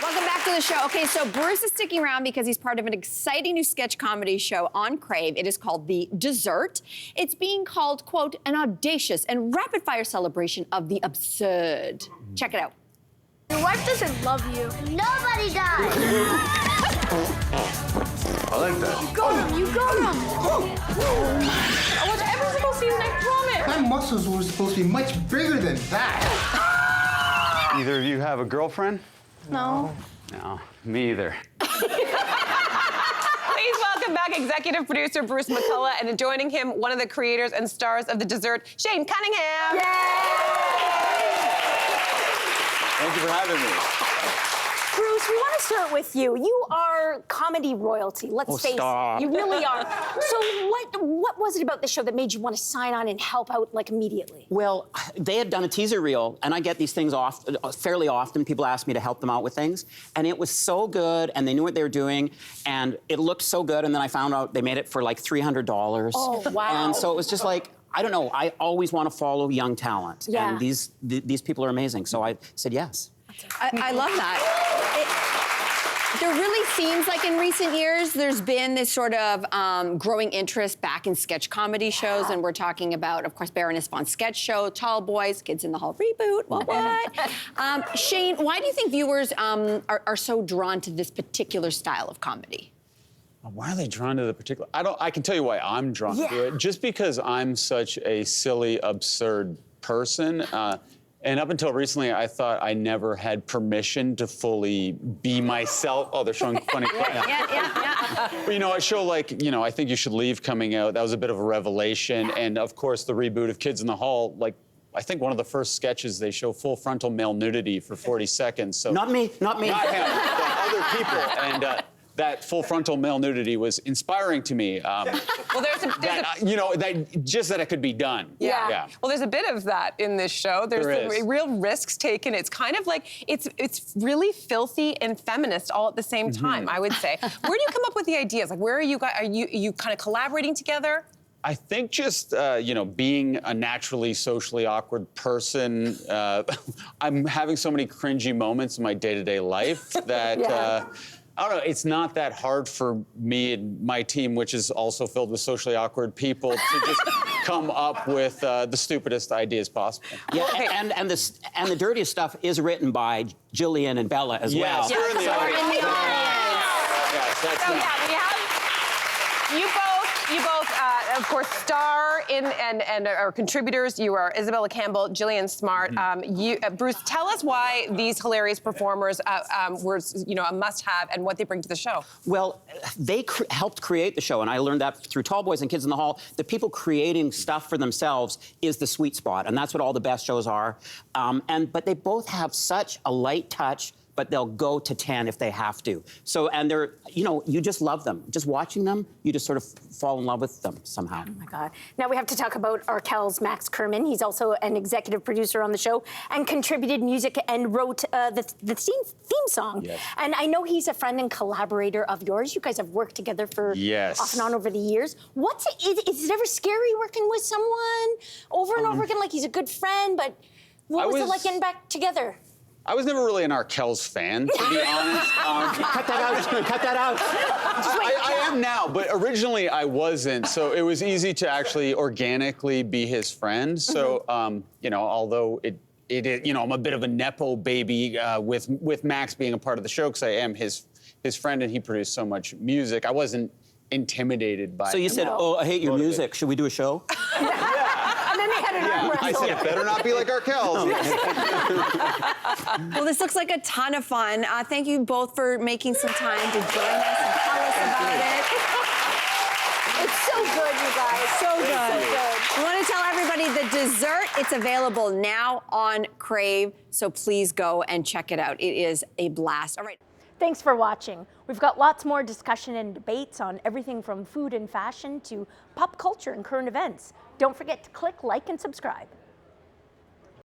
Welcome back to the show. Okay, so Bruce is sticking around because he's part of an exciting new sketch comedy show on Crave. It is called The Dessert. It's being called, quote, an audacious and rapid-fire celebration of the absurd. Check it out. Your wife doesn't love you. Nobody does. I like that. You got him. You got him. I want every single season, I promise. My muscles were supposed to be much bigger than that. Either of you have a girlfriend? No. No, me either. Please welcome back executive producer Bruce McCulloch, and joining him, one of the creators and stars of The Dessert, Shane Cunningham. Yay! Thank you for having me. Bruce, we want to start with you. You are comedy royalty. Let's face it. You really are. So what was it about the show that made you want to sign on and help out like immediately? Well, they had done a teaser reel, and I get these things fairly often. People ask me to help them out with things, and it was so good, and they knew what they were doing, and it looked so good, and then I found out they made it for like $300. Oh, wow. And so it was just like, I don't know, I always want to follow young talent. Yeah. And these people are amazing, so I said yes. I love that. There really seems like in recent years there's been this sort of growing interest back in sketch comedy shows, and we're talking about, of course, Baroness Von's sketch show, Tall Boys, Kids in the Hall reboot, what? Shane, why do you think viewers are so drawn to this particular style of comedy? Why are they drawn to the particular? I can tell you why I'm drawn to it. Just because I'm such a silly, absurd person. And up until recently, I thought I never had permission to fully be myself. Oh, they're showing funny clips. Yeah. But, you know, a show like, you know, I Think You Should Leave coming out, that was a bit of a revelation. And, of course, the reboot of Kids in the Hall, like, I think one of the first sketches, they show full frontal male nudity for 40 seconds. So Not me, not me. Not him, but other people. And that full frontal male nudity was inspiring to me. Well, there's a You know, that it could be done. Yeah. Well, there's a bit of that in this show. There's some real risks taken. It's kind of like, it's really filthy and feminist all at the same time, I would say. Where do you come up with the ideas? Like, where are you guys, are you kind of collaborating together? I think just, you know, being a naturally socially awkward person, I'm having so many cringy moments in my day-to-day life that, I don't know, it's not that hard for me and my team, which is also filled with socially awkward people, to just come up with the stupidest ideas possible. Yeah, and the dirtiest stuff is written by Jillian and Bella as well. Yes, we're in the audience. Yes, that's you both, of course, star in and are contributors. You are Isabella Campbell, Gillian Smart. Bruce, tell us why these hilarious performers were, you know, a must-have and what they bring to the show. Well, they helped create the show, and I learned that through Tall Boys and Kids in the Hall. The people creating stuff for themselves is the sweet spot, and that's what all the best shows are. But they both have such a light touch, but they'll go to 10 if they have to. So, and they're, you know, you just love them. Just watching them, you just sort of fall in love with them somehow. Oh my God. Now we have to talk about Arkel's Max Kerman. He's also an executive producer on the show and contributed music and wrote the theme song. Yes. And I know he's a friend and collaborator of yours. You guys have worked together for off and on over the years. Is it ever scary working with someone over and over again? Like he's a good friend, but what was it like getting back together? I was never really an Arkel's fan, to be honest. Cut that out, cut that out. I am now, but originally I wasn't, so it was easy to actually organically be his friend. So, you know, although you know, I'm a bit of a Nepo baby with Max being a part of the show, because I am his friend and he produced so much music, I wasn't intimidated by him. So you said, oh, I hate your music. Should we do a show? And then they had an arm wrestle. I said, it better not be like Arkel's. Well, this looks like a ton of fun. Thank you both for making some time to join us and tell us about it. It's so good, you guys. So good. We want to tell everybody The Dessert, it's available now on Crave, so please go and check it out. It is a blast. All right. Thanks for watching. We've got lots more discussion and debates on everything from food and fashion to pop culture and current events. Don't forget to click like and subscribe.